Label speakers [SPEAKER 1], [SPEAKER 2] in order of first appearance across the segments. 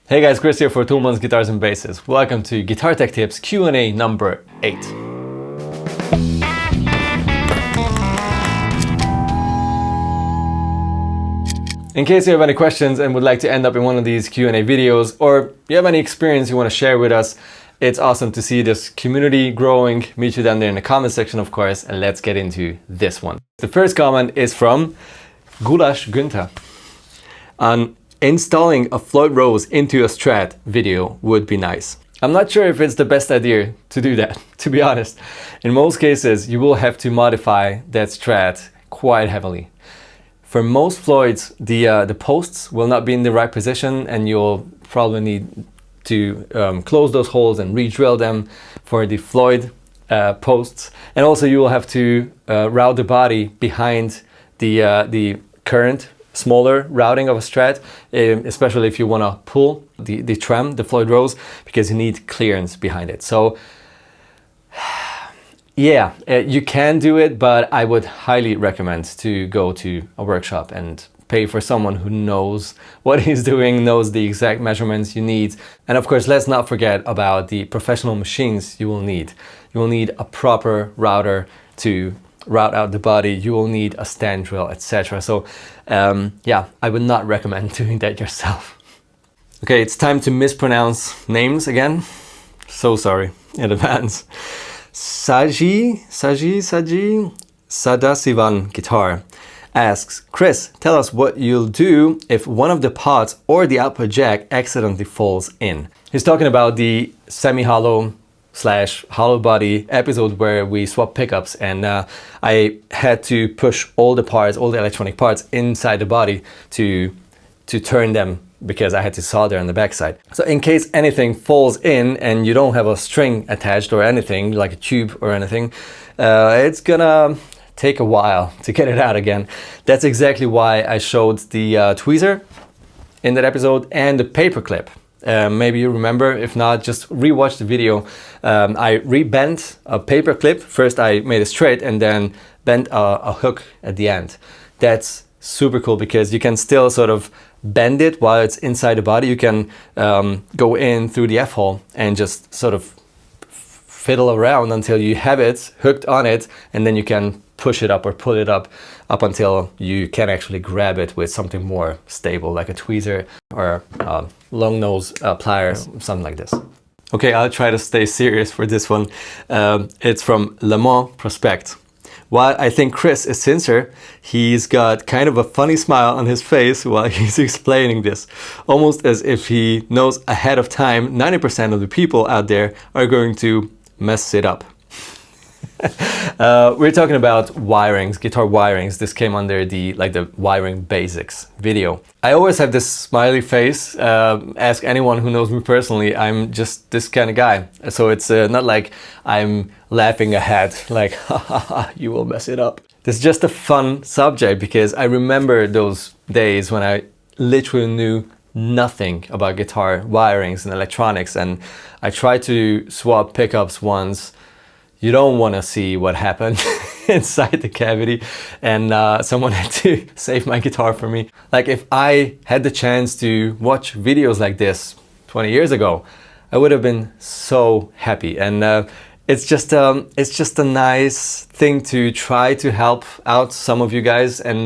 [SPEAKER 1] Hey guys, Chris here for Thomann Guitars and Basses. Welcome to Guitar Tech Tips Q&A number 8. In case you have any questions and would like to end up in one of these Q&A videos, or you have any experience you want to share with us, it's awesome to see this community growing. Meet you down there in the comment section, of course, and let's get into this one. The first comment is from Gulasch Günther. Installing a Floyd Rose into a strat video would be nice. I'm not sure if it's the best idea to do that, to be honest. In most cases, you will have to modify that strat quite heavily. For most Floyds, the posts will not be in the right position, and you'll probably need to close those holes and re-drill them for the Floyd posts. And also you will have to route the body behind the current smaller routing of a strat, especially if you want to pull the trem, the Floyd Rose, because you need clearance behind it. So yeah, you can do it, but I would highly recommend to go to a workshop and pay for someone who knows what he's doing, knows the exact measurements you need. And of course, let's not forget about the professional machines you will need. You will need a proper router to route out the body. You will need a stand drill, etc. So yeah, I would not recommend doing that yourself. Okay, it's time to mispronounce names again. So sorry in advance. Sadasivan Guitar asks, Chris, tell us what you'll do if one of the pots or the output jack accidentally falls in. He's talking about the semi-hollow / hollow body episode where we swap pickups, and I had to push all the parts, all the electronic parts inside the body to turn them, because I had to solder on the backside. So in case anything falls in and you don't have a string attached or anything, like a tube or anything, it's gonna take a while to get it out again. That's exactly why I showed the tweezer in that episode and the paper clip. Maybe you remember, if not, just rewatch the video. I rebent a paper clip. First I made it straight and then bent a hook at the end. That's super cool because you can still sort of bend it while it's inside the body. You can go in through the F-hole and just sort of fiddle around until you have it hooked on it, and then you can push it up or pull it up until you can actually grab it with something more stable, like a tweezer or long nose pliers, something like this. Okay, I'll try to stay serious for this one. It's from Le Mans Prospect. While I think Chris is sincere, he's got kind of a funny smile on his face while he's explaining this, almost as if he knows ahead of time 90% of the people out there are going to mess it up. We're talking about wirings, guitar wirings. This came under the wiring basics video. I always have this smiley face. Ask anyone who knows me personally. I'm just this kind of guy. So it's not like I'm laughing ahead, like, ha ha ha, you will mess it up. This is just a fun subject because I remember those days when I literally knew nothing about guitar wirings and electronics, and I tried to swap pickups once. You don't want to see what happened inside the cavity, and someone had to save my guitar for me. Like, if I had the chance to watch videos like this 20 years ago, I would have been so happy. And it's just a nice thing to try to help out some of you guys. And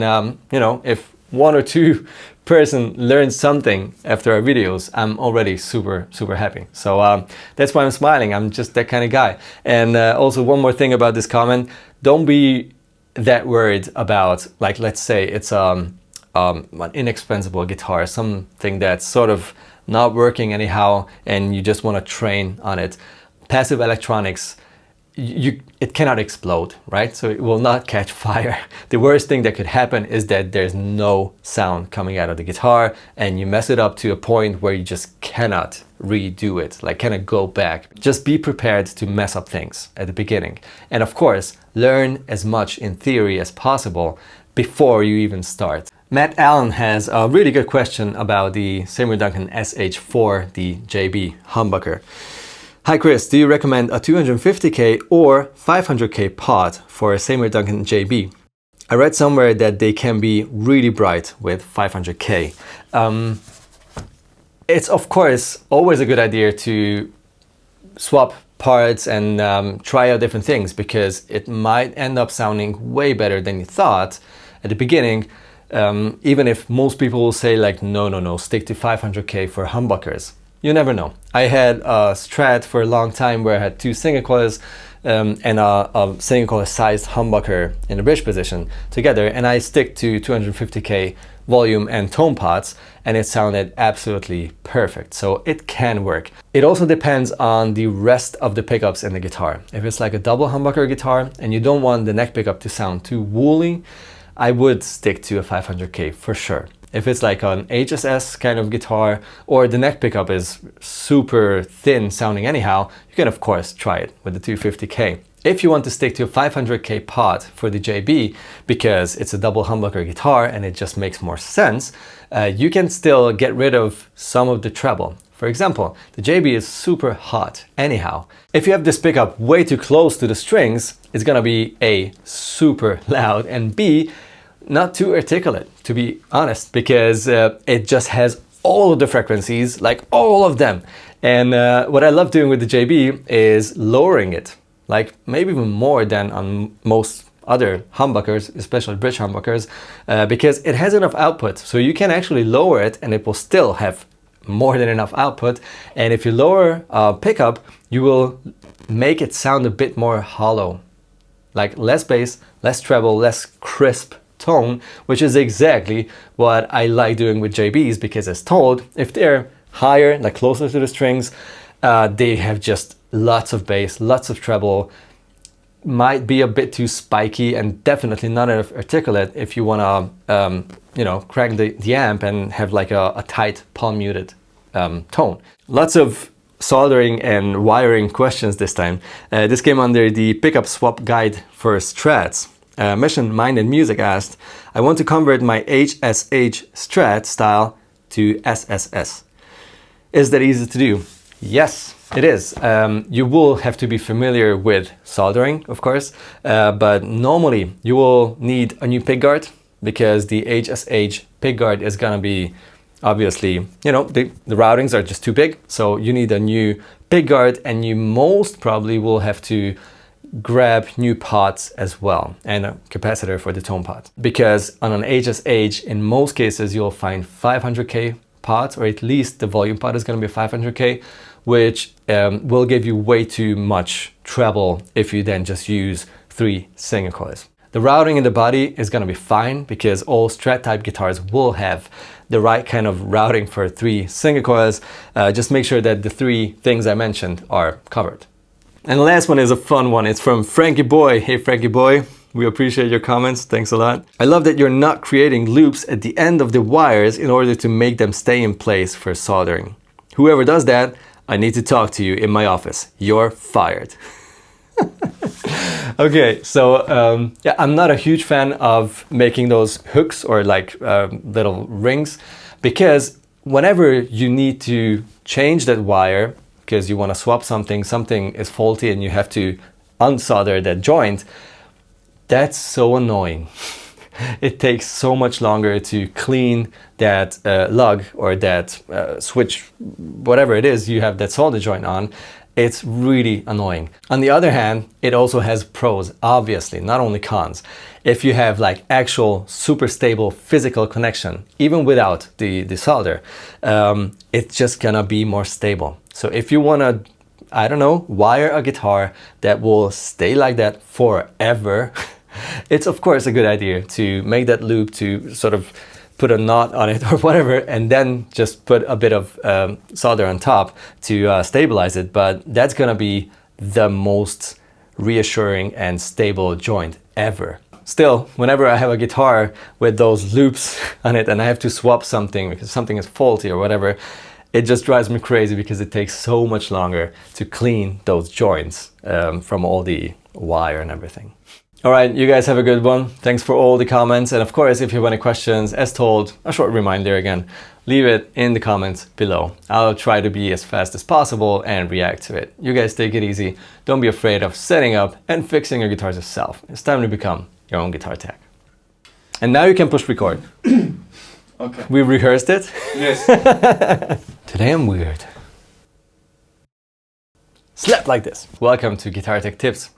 [SPEAKER 1] you know, if one or two person learns something after our videos, I'm already super happy. So that's why I'm smiling. I'm just that kind of guy. And also one more thing about this comment: don't be that worried about, like, let's say it's an inexpensive guitar, something that's sort of not working anyhow, and you just want to train on it. Passive electronics, it cannot explode, right? So it will not catch fire. The worst thing that could happen is that there's no sound coming out of the guitar and you mess it up to a point where you just cannot redo it, like cannot go back. Just be prepared to mess up things at the beginning. And of course, learn as much in theory as possible before you even start. Matt Allen has a really good question about the Seymour SH4, the JB humbucker. Hi Chris, do you recommend a 250K or 500K pot for a Seymour JB? I read somewhere that they can be really bright with 500K. It's of course always a good idea to swap parts and try out different things, because it might end up sounding way better than you thought at the beginning. Even if most people will say like, no, stick to 500K for humbuckers. You never know. I had a Strat for a long time where I had two single coils and a single coil sized humbucker in the bridge position together, and I stick to 250K volume and tone pots, and it sounded absolutely perfect. So it can work. It also depends on the rest of the pickups in the guitar. If it's like a double humbucker guitar and you don't want the neck pickup to sound too woolly, I would stick to a 500K for sure. If it's like an HSS kind of guitar, or the neck pickup is super thin sounding anyhow, you can of course try it with the 250K. If you want to stick to a 500K pot for the JB, because it's a double humbucker guitar and it just makes more sense, you can still get rid of some of the treble. For example, the JB is super hot anyhow. If you have this pickup way too close to the strings, it's gonna be A, super loud, and B, not too articulate, to be honest, because it just has all of the frequencies, like all of them. And what I love doing with the JB is lowering it, like maybe even more than on most other humbuckers, especially bridge humbuckers, because it has enough output. So you can actually lower it and it will still have more than enough output. And if you lower a pickup, you will make it sound a bit more hollow, like less bass, less treble, less crisp tone, which is exactly what I like doing with JBs, because as told, if they're higher, like closer to the strings, they have just lots of bass, lots of treble, might be a bit too spiky, and definitely not enough articulate if you want to you know, crank the amp and have like a tight palm muted tone. Lots of soldering and wiring questions this time. This came under the pickup swap guide for Strats. Mission Minded Music asked, I want to convert my HSH Strat style to SSS. Is that easy to do? Yes, it is. You will have to be familiar with soldering, of course, but normally you will need a new pickguard, because the HSH pickguard is gonna be, obviously, you know, the routings are just too big, so you need a new pickguard, and you most probably will have to grab new pots as well, and a capacitor for the tone pot, because on an HSH in most cases you'll find 500K pots, or at least the volume pot is going to be 500K, which will give you way too much treble if you then just use 3 single coils. The routing in the body is going to be fine, because all Strat type guitars will have the right kind of routing for 3 single coils. Just make sure that the 3 things I mentioned are covered. And the last one is a fun one. It's from Frankie Boy. Hey Frankie Boy, we appreciate your comments. Thanks a lot. I love that you're not creating loops at the end of the wires in order to make them stay in place for soldering. Whoever does that, I need to talk to you in my office. You're fired. Okay, so yeah, I'm not a huge fan of making those hooks or like little rings, because whenever you need to change that wire, because you want to swap something is faulty and you have to unsolder that joint, that's so annoying. It takes so much longer to clean that lug or that switch, whatever it is you have that solder joint on. It's really annoying. On the other hand, it also has pros, obviously, not only cons. If you have like actual super stable physical connection, even without the solder, it's just gonna be more stable. So if you wanna, I don't know, wire a guitar that will stay like that forever, it's of course a good idea to make that loop, to sort of put a knot on it or whatever, and then just put a bit of solder on top to stabilize it. But that's gonna be the most reassuring and stable joint ever. Still, whenever I have a guitar with those loops on it and I have to swap something because something is faulty or whatever, it just drives me crazy, because it takes so much longer to clean those joints from all the wire and everything. All right, you guys have a good one. Thanks for all the comments. And of course, if you have any questions, as told, a short reminder again, leave it in the comments below. I'll try to be as fast as possible and react to it. You guys take it easy. Don't be afraid of setting up and fixing your guitars yourself. It's time to become your own guitar tech. And now you can push record.
[SPEAKER 2] Okay.
[SPEAKER 1] We rehearsed it.
[SPEAKER 2] Yes.
[SPEAKER 1] Today I'm weird. Slap like this. Welcome to Guitar Tech Tips.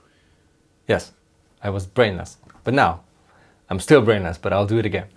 [SPEAKER 1] Yes, I was brainless, but now I'm still brainless, but I'll do it again.